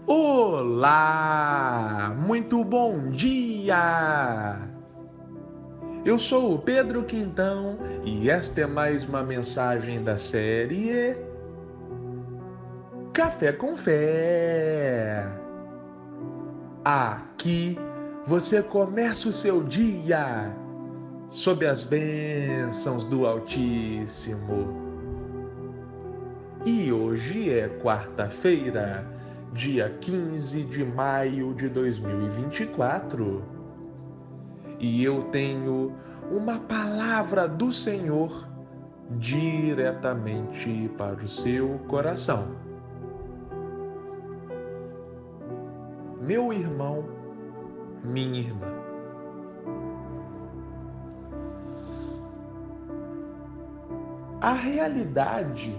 Olá! Muito bom dia! Eu sou o Pedro Quintão e esta é mais uma mensagem da série Café com Fé. Aqui você começa o seu dia sob as bênçãos do Altíssimo. E hoje é quarta-feira, dia 15 de maio de 2024. E eu tenho uma palavra do Senhor diretamente para o seu coração. Meu irmão, minha irmã, a realidade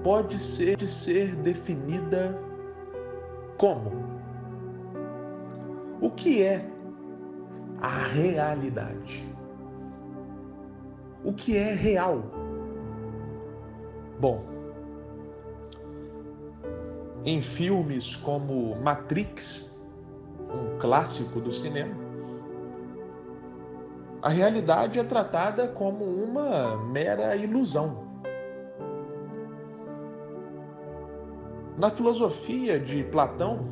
pode ser definida como? O que é a realidade? O que é real? Bom, em filmes como Matrix, um clássico do cinema, a realidade é tratada como uma mera ilusão. Na filosofia de Platão,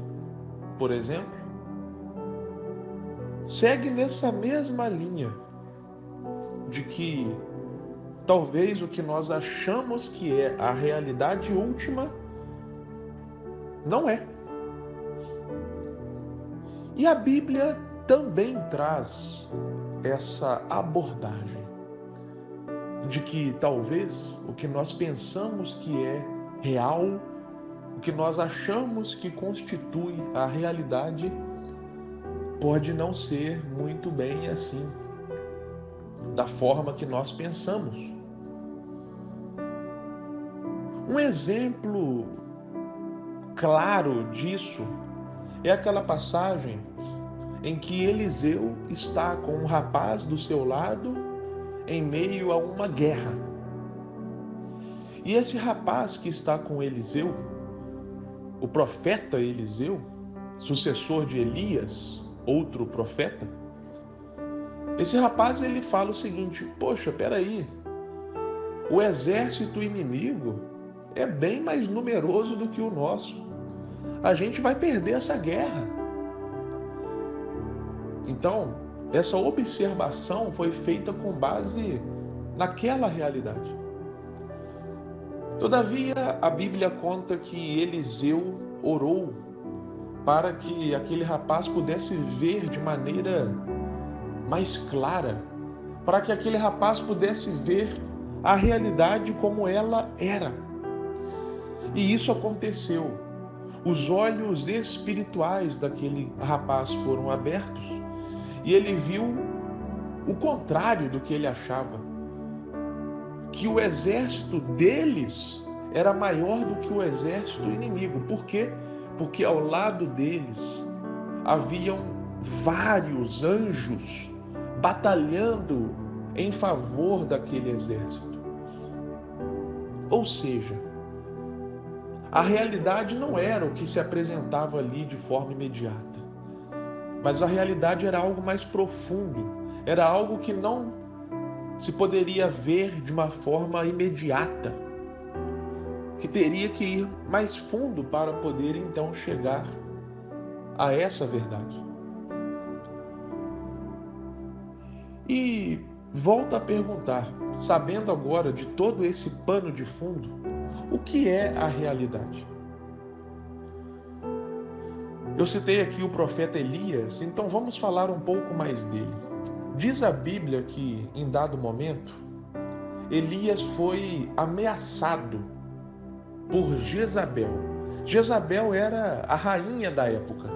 por exemplo, segue nessa mesma linha de que talvez o que nós achamos que é a realidade última não é. E a Bíblia também traz essa abordagem de que talvez o que nós pensamos que é real, o que nós achamos que constitui a realidade, pode não ser muito bem assim, da forma que nós pensamos. Um exemplo claro disso é aquela passagem em que Eliseu está com um rapaz do seu lado em meio a uma guerra. E esse rapaz que está com Eliseu, o profeta Eliseu, sucessor de Elias, outro profeta, esse rapaz ele fala o seguinte: poxa, peraí, o exército inimigo é bem mais numeroso do que o nosso. A gente vai perder essa guerra. Então, essa observação foi feita com base naquela realidade. Todavia, a Bíblia conta que Eliseu orou para que aquele rapaz pudesse ver de maneira mais clara, para que aquele rapaz pudesse ver a realidade como ela era. E isso aconteceu. Os olhos espirituais daquele rapaz foram abertos e ele viu o contrário do que ele achava, que o exército deles era maior do que o exército inimigo. Por quê? Porque ao lado deles haviam vários anjos batalhando em favor daquele exército. Ou seja, a realidade não era o que se apresentava ali de forma imediata, mas a realidade era algo mais profundo, era algo que não se poderia ver de uma forma imediata, que teria que ir mais fundo para poder então chegar a essa verdade. E volto a perguntar, sabendo agora de todo esse pano de fundo, o que é a realidade? Eu citei aqui o profeta Elias, então vamos falar um pouco mais dele. Diz a Bíblia que, em dado momento, Elias foi ameaçado por Jezabel. Jezabel era a rainha da época.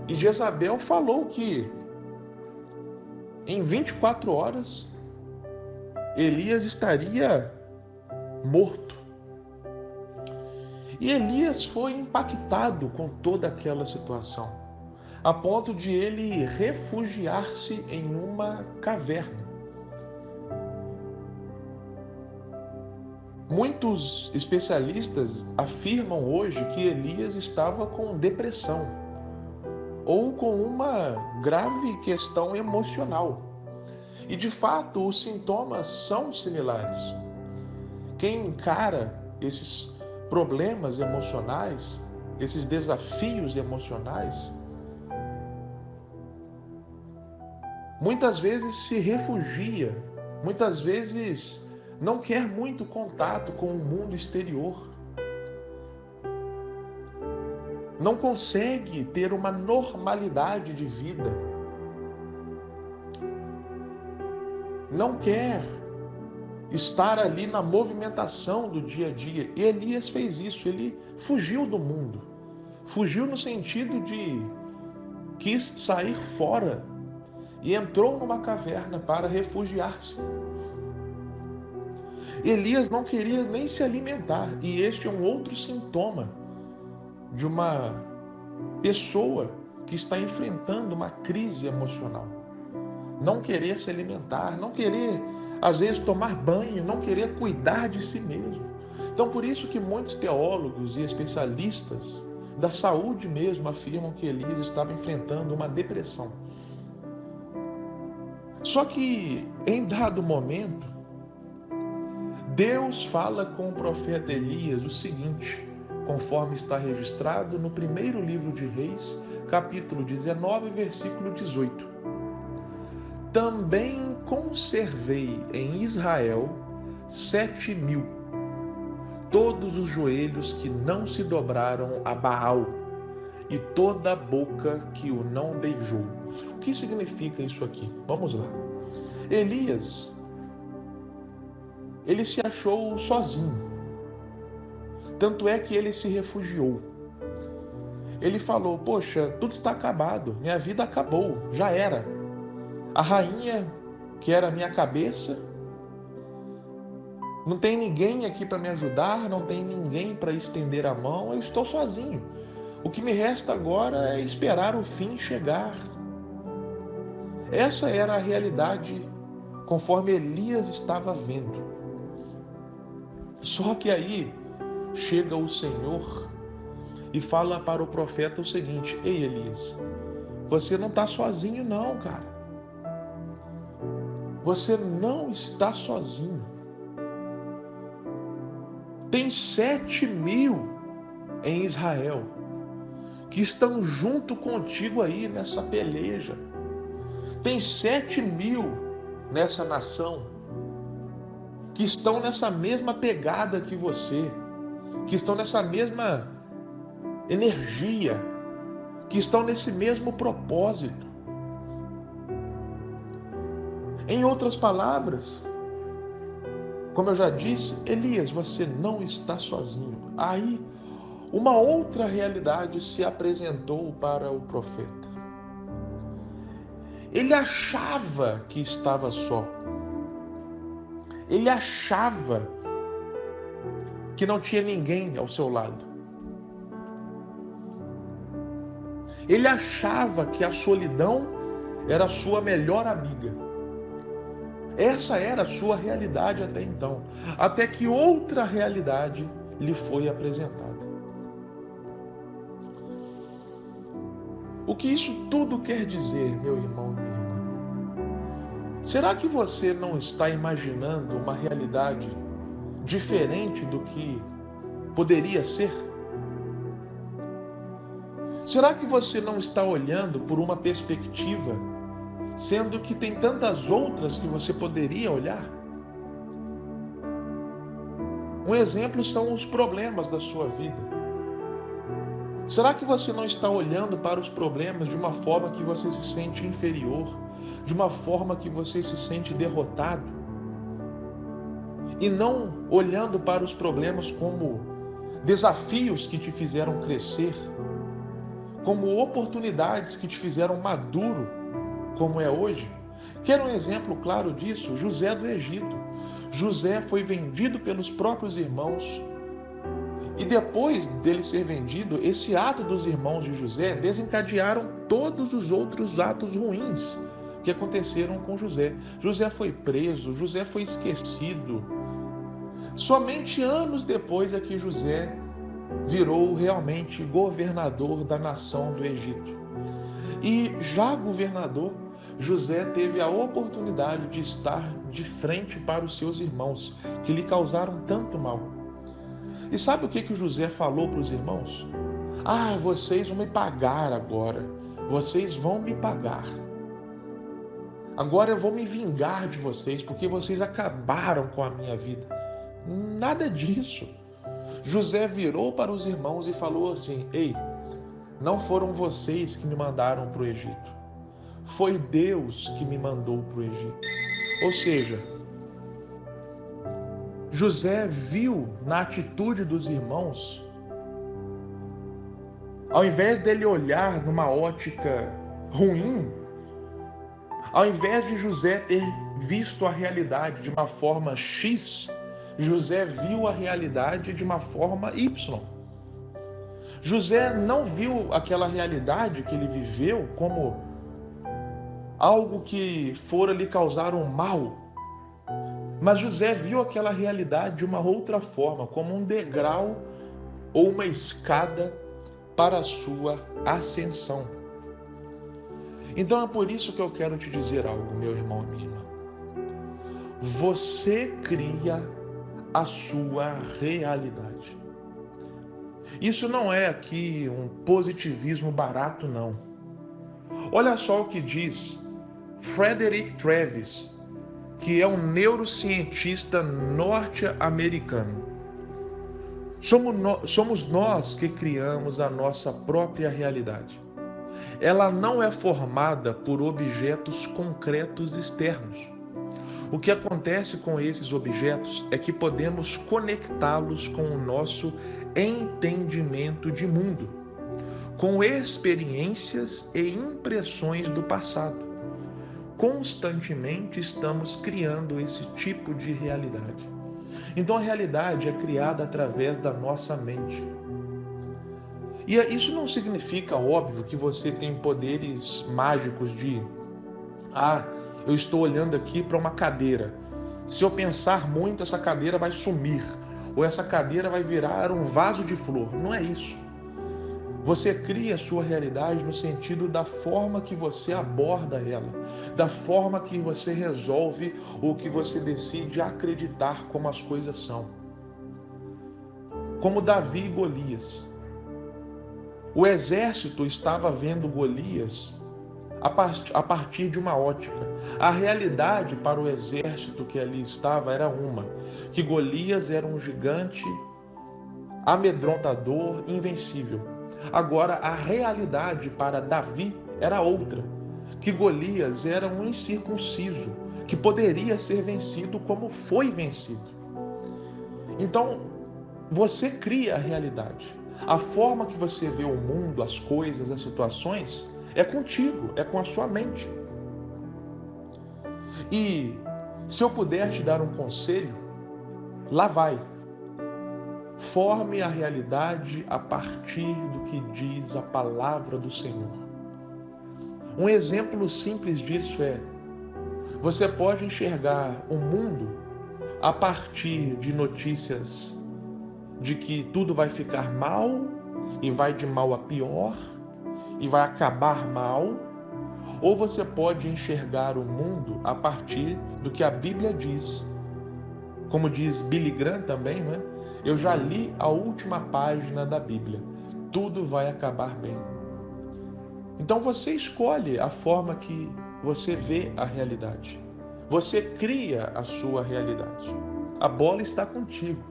E Jezabel falou que em 24 horas Elias estaria morto. E Elias foi impactado com toda aquela situação, a ponto de ele refugiar-se em uma caverna. Muitos especialistas afirmam hoje que Elias estava com depressão ou com uma grave questão emocional. E de fato, os sintomas são similares. Quem encara esses problemas emocionais, esses desafios emocionais, muitas vezes se refugia, muitas vezes não quer muito contato com o mundo exterior, não consegue ter uma normalidade de vida, não quer estar ali na movimentação do dia a dia. E Elias fez isso, ele fugiu do mundo. Fugiu no sentido de quis sair fora e entrou numa caverna para refugiar-se. Elias não queria nem se alimentar, e este é um outro sintoma de uma pessoa que está enfrentando uma crise emocional. Não querer se alimentar, não querer, às vezes, tomar banho, não querer cuidar de si mesmo. Então, por isso que muitos teólogos e especialistas da saúde mesmo afirmam que Elias estava enfrentando uma depressão. Só que, em dado momento, Deus fala com o profeta Elias o seguinte, conforme está registrado no primeiro livro de Reis, capítulo 19, versículo 18. Também conservei em Israel 7.000, todos os joelhos que não se dobraram a Baal, e toda a boca que o não beijou. O que significa isso aqui? Vamos lá. Elias, ele se achou sozinho. Tanto é que ele se refugiou. Ele falou, poxa, tudo está acabado, minha vida acabou, já era. A rainha, que era a minha cabeça, não tem ninguém aqui para me ajudar, não tem ninguém para estender a mão, eu estou sozinho. O que me resta agora é esperar o fim chegar. Essa era a realidade conforme Elias estava vendo. Só que aí chega o Senhor e fala para o profeta o seguinte, ei Elias, você não está sozinho não, cara. Você não está sozinho. Tem 7.000 em Israel que estão junto contigo aí nessa peleja. Tem 7.000 nessa nação que estão nessa mesma pegada que você, que estão nessa mesma energia, que estão nesse mesmo propósito. Em outras palavras, como eu já disse, Elias, você não está sozinho. Aí, uma outra realidade se apresentou para o profeta. Ele achava que estava só. Ele achava que não tinha ninguém ao seu lado. Ele achava que a solidão era a sua melhor amiga. Essa era a sua realidade até então. Até que outra realidade lhe foi apresentada. O que isso tudo quer dizer, meu irmão e minha irmã? Será que você não está imaginando uma realidade diferente do que poderia ser? Será que você não está olhando por uma perspectiva, sendo que tem tantas outras que você poderia olhar? Um exemplo são os problemas da sua vida. Será que você não está olhando para os problemas de uma forma que você se sente inferior, de uma forma que você se sente derrotado? E não olhando para os problemas como desafios que te fizeram crescer, como oportunidades que te fizeram maduro, como é hoje? Quer um exemplo claro disso? José do Egito. José foi vendido pelos próprios irmãos. E depois dele ser vendido, esse ato dos irmãos de José desencadearam todos os outros atos ruins que aconteceram com José. José foi preso, José foi esquecido. Somente anos depois é que José virou realmente governador da nação do Egito. E já governador, José teve a oportunidade de estar de frente para os seus irmãos, que lhe causaram tanto mal. E sabe o que José falou para os irmãos? Ah, vocês vão me pagar agora. Vocês vão me pagar. Agora eu vou me vingar de vocês, porque vocês acabaram com a minha vida. Nada disso. José virou para os irmãos e falou assim: Ei, não foram vocês que me mandaram para o Egito. Foi Deus que me mandou para o Egito. Ou seja, José viu na atitude dos irmãos, ao invés dele olhar numa ótica ruim, ao invés de José ter visto a realidade de uma forma X, José viu a realidade de uma forma Y. José não viu aquela realidade que ele viveu como algo que fora lhe causar um mal. Mas José viu aquela realidade de uma outra forma, como um degrau ou uma escada para a sua ascensão. Então é por isso que eu quero te dizer algo, meu irmão e minha irmã. Você cria a sua realidade. Isso não é aqui um positivismo barato, não. Olha só o que diz Frederick Travis, que é um neurocientista norte-americano. Somos nós que criamos a nossa própria realidade. Ela não é formada por objetos concretos externos. O que acontece com esses objetos é que podemos conectá-los com o nosso entendimento de mundo, com experiências e impressões do passado. Constantemente estamos criando esse tipo de realidade. Então a realidade é criada através da nossa mente. E isso não significa, óbvio, que você tem poderes mágicos de eu estou olhando aqui para uma cadeira. Se eu pensar muito, essa cadeira vai sumir. Ou essa cadeira vai virar um vaso de flor. Não é isso. Você cria a sua realidade no sentido da forma que você aborda ela, da forma que você resolve ou que você decide acreditar como as coisas são. Como Davi e Golias. O exército estava vendo Golias a partir de uma ótica. A realidade para o exército que ali estava era uma, que Golias era um gigante amedrontador, invencível. Agora, a realidade para Davi era outra, que Golias era um incircunciso, que poderia ser vencido como foi vencido. Então, você cria a realidade. A forma que você vê o mundo, as coisas, as situações, é contigo, é com a sua mente. E se eu puder te dar um conselho, lá vai. Forme a realidade a partir do que diz a palavra do Senhor. Um exemplo simples disso é: você pode enxergar o mundo a partir de notícias de que tudo vai ficar mal e vai de mal a pior e vai acabar mal, ou você pode enxergar o mundo a partir do que a Bíblia diz. Como diz Billy Graham também, né? Eu já li a última página da Bíblia. Tudo vai acabar bem. Então você escolhe a forma que você vê a realidade. Você cria a sua realidade. A bola está contigo.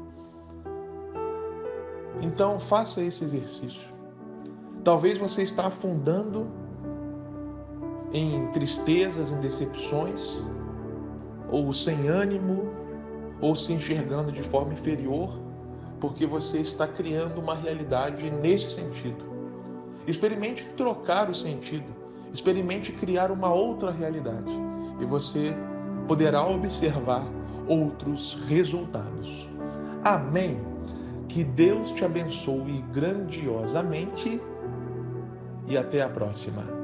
Então faça esse exercício. Talvez você está afundando em tristezas, em decepções, ou sem ânimo, ou se enxergando de forma inferior, porque você está criando uma realidade nesse sentido. Experimente trocar o sentido, experimente criar uma outra realidade, e você poderá observar outros resultados. Amém? Que Deus te abençoe grandiosamente e até a próxima.